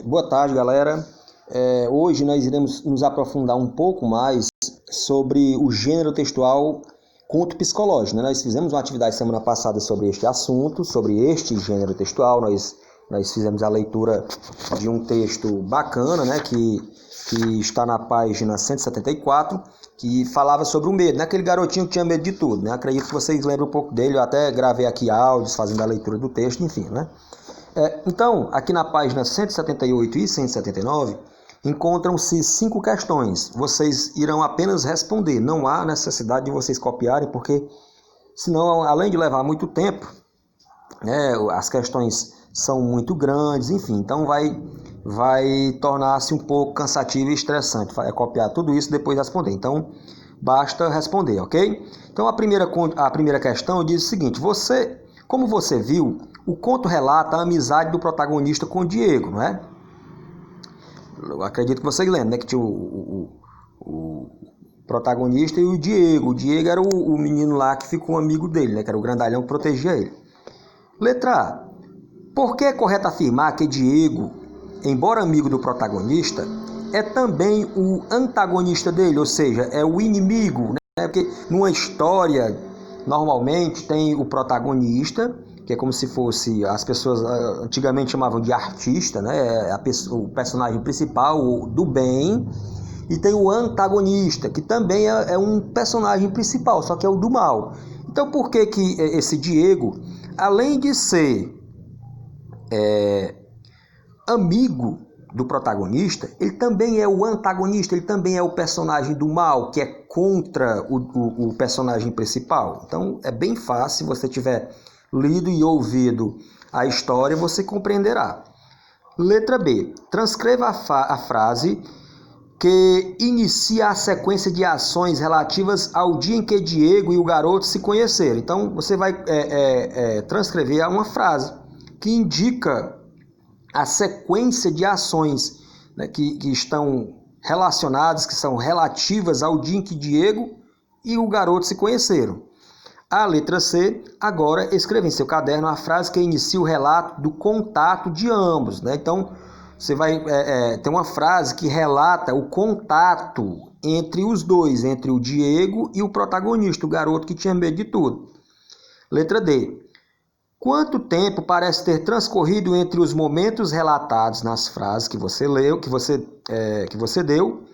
Boa tarde, galera. Hoje nós iremos nos aprofundar um pouco mais sobre o gênero textual conto psicológico, né? Nós fizemos uma atividade semana passada sobre este assunto, sobre este gênero textual. Nós fizemos a leitura de um texto bacana, né? Que está na página 174, que falava sobre o medo, né? Aquele garotinho que tinha medo de tudo, né? Acredito que vocês lembram um pouco dele. Eu até gravei aqui áudios fazendo a leitura do texto, enfim, né? Então, aqui na página 178 e 179, encontram-se 5 questões. Vocês irão apenas responder. Não há necessidade de vocês copiarem, porque senão, além de levar muito tempo, né, as questões são muito grandes, enfim. Então, vai tornar-se um pouco cansativo e estressante. Vai copiar tudo isso e depois responder. Então, basta responder, ok? Então, a primeira questão diz o seguinte: como você viu, o conto relata a amizade do protagonista com o Diego, não é? Eu acredito que vocês lembram, né? Que tinha o protagonista e o Diego. O Diego era o menino lá que ficou amigo dele, né? Que era o grandalhão que protegia ele. Letra A. Por que é correto afirmar que Diego, embora amigo do protagonista, é também o antagonista dele, ou seja, é o inimigo, né? Porque numa história, normalmente tem o protagonista, que é como se fosse, as pessoas antigamente chamavam de artista, né? O personagem principal do bem, e tem o antagonista, que também é um personagem principal, só que é o do mal. Então por que esse Diego, além de ser amigo do protagonista, ele também é o antagonista, ele também é o personagem do mal, que é contra o personagem principal? Então é bem fácil, se você tiver lido e ouvido a história, você compreenderá. Letra B. Transcreva a frase que inicia a sequência de ações relativas ao dia em que Diego e o garoto se conheceram. Então, você vai transcrever uma frase que indica a sequência de ações, né, que estão relacionadas, que são relativas ao dia em que Diego e o garoto se conheceram. A letra C, agora escreva em seu caderno a frase que inicia o relato do contato de ambos, né? Então, você vai ter uma frase que relata o contato entre os dois, entre o Diego e o protagonista, o garoto que tinha medo de tudo. Letra D. Quanto tempo parece ter transcorrido entre os momentos relatados nas frases que você leu, que você deu,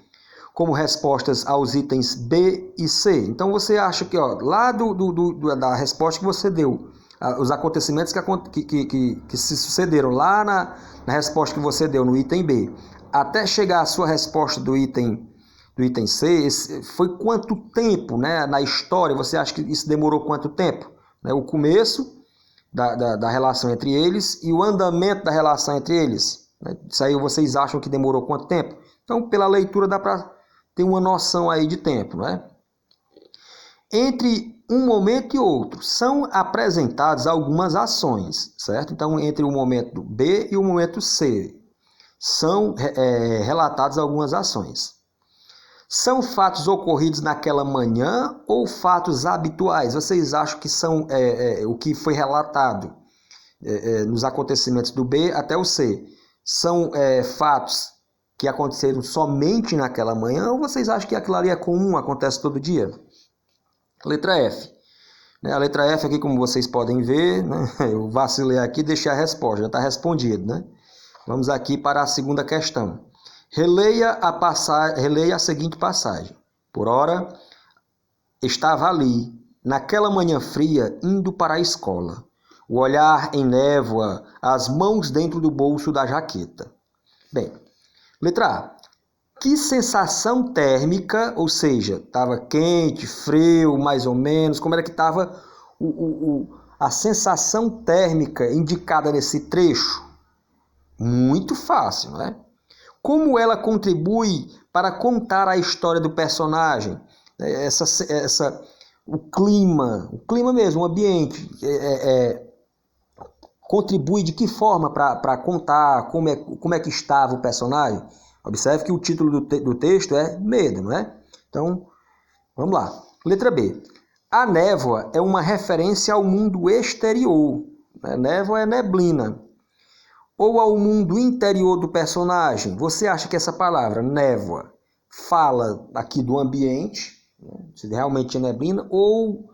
como respostas aos itens B e C? Então você acha que lá da resposta que você deu, os acontecimentos que se sucederam lá na resposta que você deu no item B, até chegar à sua resposta do item C, foi quanto tempo, né, na história? Você acha que isso demorou quanto tempo? O começo da relação entre eles e o andamento da relação entre eles. Isso aí vocês acham que demorou quanto tempo? Então, pela leitura dá para ter uma noção aí de tempo, né? Entre um momento e outro, são apresentadas algumas ações, certo? Então, entre o momento B e o momento C, são relatadas algumas ações. São fatos ocorridos naquela manhã ou fatos habituais? Vocês acham que são o que foi relatado nos acontecimentos do B até o C? São fatos que aconteceram somente naquela manhã, ou vocês acham que aquilo ali é comum, acontece todo dia? Letra F. A letra F aqui, como vocês podem ver, né? Eu vacilei aqui e deixei a resposta, já está respondido, né? Vamos aqui para a segunda questão. Releia a seguinte passagem. Por ora, estava ali, naquela manhã fria, indo para a escola. O olhar em névoa, as mãos dentro do bolso da jaqueta. Bem, letra A. Que sensação térmica, ou seja, estava quente, frio, mais ou menos, como era que estava a sensação térmica indicada nesse trecho? Muito fácil, não é? Como ela contribui para contar a história do personagem? O clima mesmo, o ambiente, contribui de que forma para contar como é que estava o personagem? Observe que o título do texto é Medo, não é? Então, vamos lá. Letra B. A névoa é uma referência ao mundo exterior. Névoa é neblina. ou ao mundo interior do personagem? Você acha que essa palavra, névoa, fala aqui do ambiente, né, se realmente é neblina, ou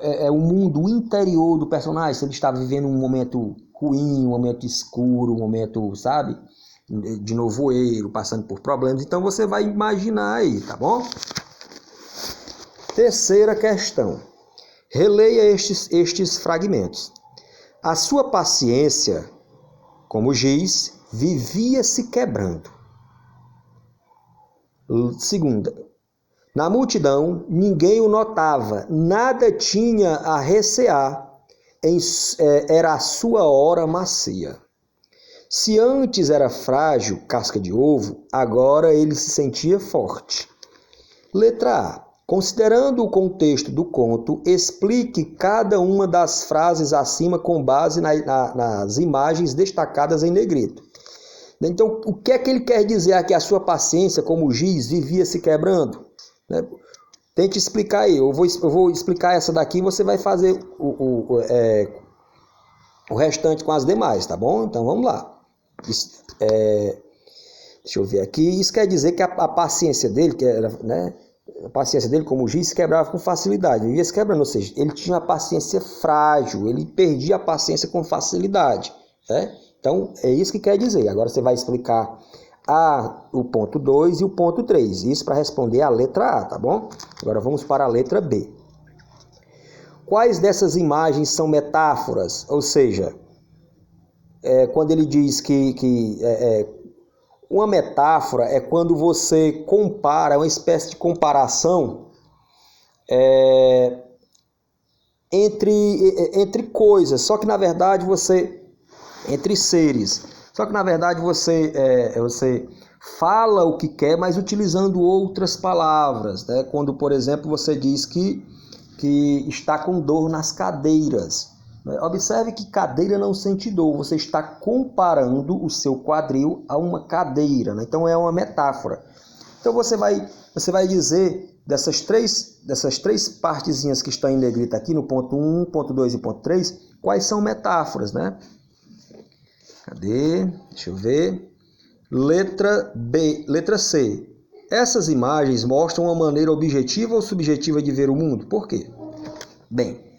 é o mundo interior do personagem, se ele está vivendo um momento ruim, um momento escuro, um momento, sabe, de nevoeiro, passando por problemas. Então você vai imaginar aí, tá bom? Terceira questão. Releia estes fragmentos. A sua paciência, como giz, vivia se quebrando. Segunda. Na multidão, ninguém o notava, nada tinha a recear, era a sua hora macia. Se antes era frágil, casca de ovo, agora ele se sentia forte. Letra A. Considerando o contexto do conto, explique cada uma das frases acima com base nas imagens destacadas em negrito. Então, o que é que ele quer dizer aqui? A sua paciência, como giz, vivia se quebrando? Tente explicar aí. Eu vou explicar essa daqui e você vai fazer o restante com as demais, tá bom? Então, vamos lá. Deixa eu ver aqui. Isso quer dizer que a paciência dele, que era, né? A paciência dele, como giz, se quebrava com facilidade. Vivia se quebrando, ou seja, ele tinha uma paciência frágil, ele perdia a paciência com facilidade. Né? Então, é isso que quer dizer. Agora você vai explicar o ponto 2 e o ponto 3. Isso para responder a letra A, tá bom? Agora vamos para a letra B. Quais dessas imagens são metáforas? Ou seja, quando ele diz uma metáfora é quando você compara, uma espécie de comparação entre coisas, só que na verdade entre seres. Só que na verdade você fala o que quer, mas utilizando outras palavras. Né? Quando, por exemplo, você diz que está com dor nas cadeiras. Observe que cadeira não sente dor, você está comparando o seu quadril a uma cadeira, né? Então é uma metáfora. Então você vai dizer dessas três partezinhas que estão em negrita aqui no ponto 1, ponto 2 e ponto 3, quais são metáforas, né? Cadê? Deixa eu ver. Letra B, letra C. Essas imagens mostram uma maneira objetiva ou subjetiva de ver o mundo. Por quê? Bem,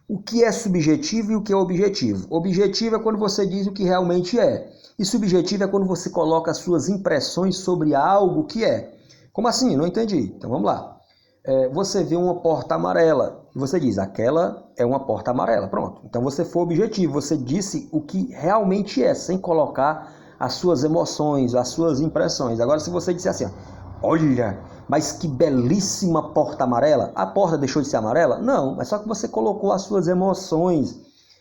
o que é subjetivo e o que é objetivo? Objetivo é quando você diz o que realmente é. E subjetivo é quando você coloca as suas impressões sobre algo que é. Como assim? Não entendi. Então vamos lá. Você vê uma porta amarela e você diz, aquela é uma porta amarela. Pronto. Então você foi objetivo. Você disse o que realmente é, sem colocar as suas emoções, as suas impressões. Agora, se você disser assim, olha, mas que belíssima porta amarela. A porta deixou de ser amarela? Não, mas só que você colocou as suas emoções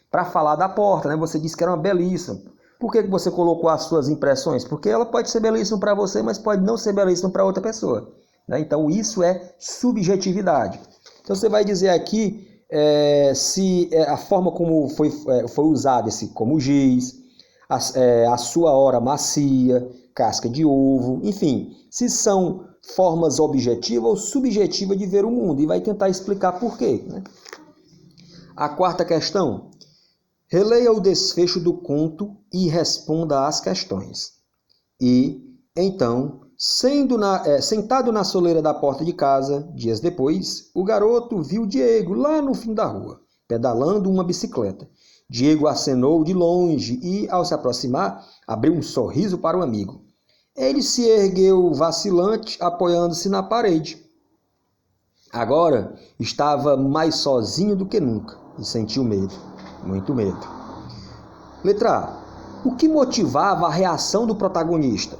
para falar da porta, né? Você disse que era uma belíssima. Por que você colocou as suas impressões? Porque ela pode ser belíssima para você, mas pode não ser belíssima para outra pessoa. Né? Então isso é subjetividade. Então você vai dizer aqui se a forma como foi usado esse como giz, a sua hora macia, casca de ovo, enfim, se são formas objetivas ou subjetivas de ver o mundo, e vai tentar explicar por quê. Né? A quarta questão, releia o desfecho do conto e responda às questões. E, então, sentado na soleira da porta de casa, dias depois, o garoto viu Diego lá no fim da rua, pedalando uma bicicleta. Diego acenou de longe e, ao se aproximar, abriu um sorriso para o amigo. Ele se ergueu vacilante, apoiando-se na parede. Agora estava mais sozinho do que nunca e sentiu medo, muito medo. Letra A. O que motivava a reação do protagonista?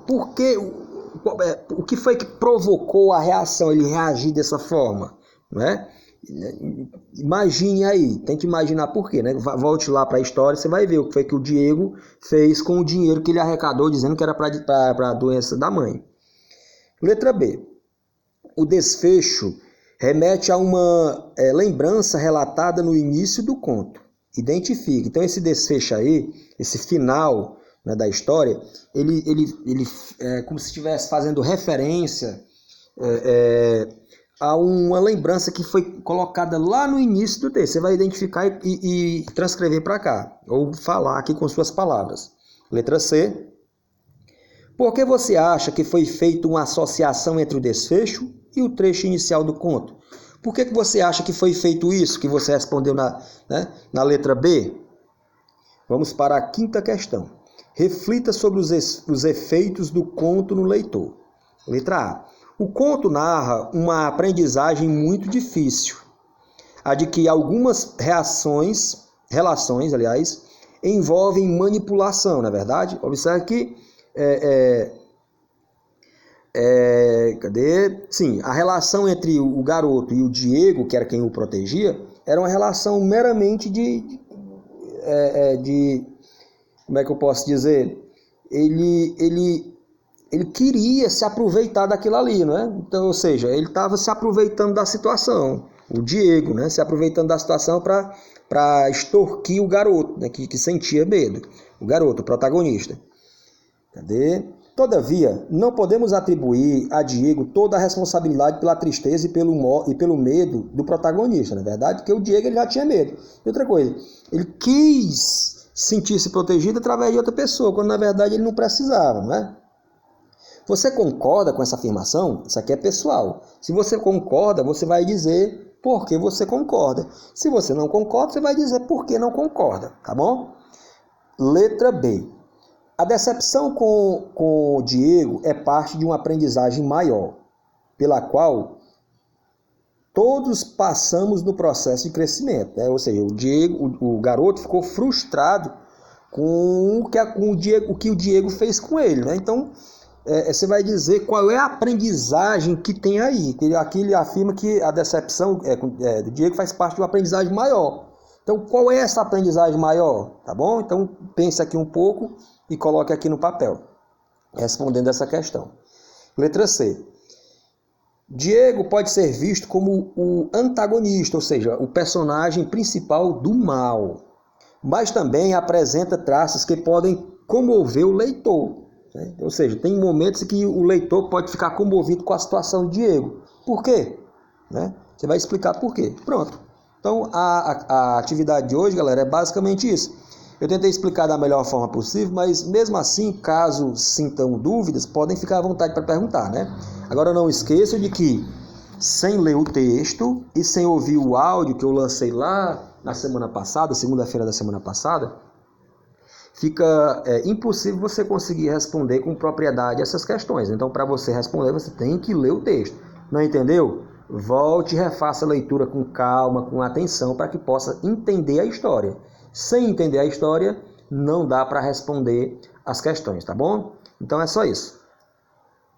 O que foi que provocou a reação, ele reagir dessa forma? Né? Imagine aí, tem que imaginar por quê, né? Volte lá para a história, você vai ver o que foi que o Diego fez com o dinheiro que ele arrecadou, dizendo que era para a doença da mãe. Letra B. O desfecho remete a uma lembrança relatada no início do conto. Identifique. Então esse desfecho aí, esse final, né, da história, ele é como se estivesse fazendo referência a uma lembrança que foi colocada lá no início do texto. Você vai identificar e transcrever para cá, ou falar aqui com suas palavras. Letra C. Por que você acha que foi feita uma associação entre o desfecho e o trecho inicial do conto? Por que você acha que foi feito isso, que você respondeu na letra B? Vamos para a quinta questão. Reflita sobre os efeitos do conto no leitor. Letra A. O conto narra uma aprendizagem muito difícil, a de que algumas relações, envolvem manipulação, não é verdade? Observe que Sim, a relação entre o garoto e o Diego, que era quem o protegia, era uma relação meramente de como é que eu posso dizer? Ele queria se aproveitar daquilo ali, né? Então, ou seja, ele estava se aproveitando da situação, o Diego, né? Se aproveitando da situação para extorquir o garoto, né? que sentia medo, o garoto, o protagonista. Todavia, não podemos atribuir a Diego toda a responsabilidade pela tristeza e pelo medo do protagonista, na verdade, porque o Diego ele já tinha medo. E outra coisa, ele quis sentir-se protegido através de outra pessoa, quando na verdade ele não precisava, não é? Você concorda com essa afirmação? Isso aqui é pessoal. Se você concorda, você vai dizer por que você concorda. Se você não concorda, você vai dizer por que não concorda, tá bom? Letra B. A decepção com o Diego é parte de uma aprendizagem maior, pela qual todos passamos no processo de crescimento, né? Ou seja, o garoto ficou frustrado com o que o Diego fez com ele, né? Então, você vai dizer qual é a aprendizagem que tem aí. Aqui ele afirma que a decepção do Diego faz parte de uma aprendizagem maior. Então, qual é essa aprendizagem maior? Tá bom? Então, pense aqui um pouco e coloque aqui no papel, respondendo essa questão. Letra C. Diego pode ser visto como o antagonista, ou seja, o personagem principal do mal, mas também apresenta traços que podem comover o leitor. Né? Ou seja, tem momentos em que o leitor pode ficar comovido com a situação de Diego. Por quê? Né? Você vai explicar por quê. Pronto. Então, a atividade de hoje, galera, é basicamente isso. Eu tentei explicar da melhor forma possível, mas mesmo assim, caso sintam dúvidas, podem ficar à vontade para perguntar, né? Agora, não esqueça de que, sem ler o texto e sem ouvir o áudio que eu lancei lá na semana passada, segunda-feira da semana passada, fica impossível você conseguir responder com propriedade essas questões. Então, para você responder, você tem que ler o texto. Não entendeu? Volte e refaça a leitura com calma, com atenção, para que possa entender a história. Sem entender a história, não dá para responder as questões, tá bom? Então é só isso.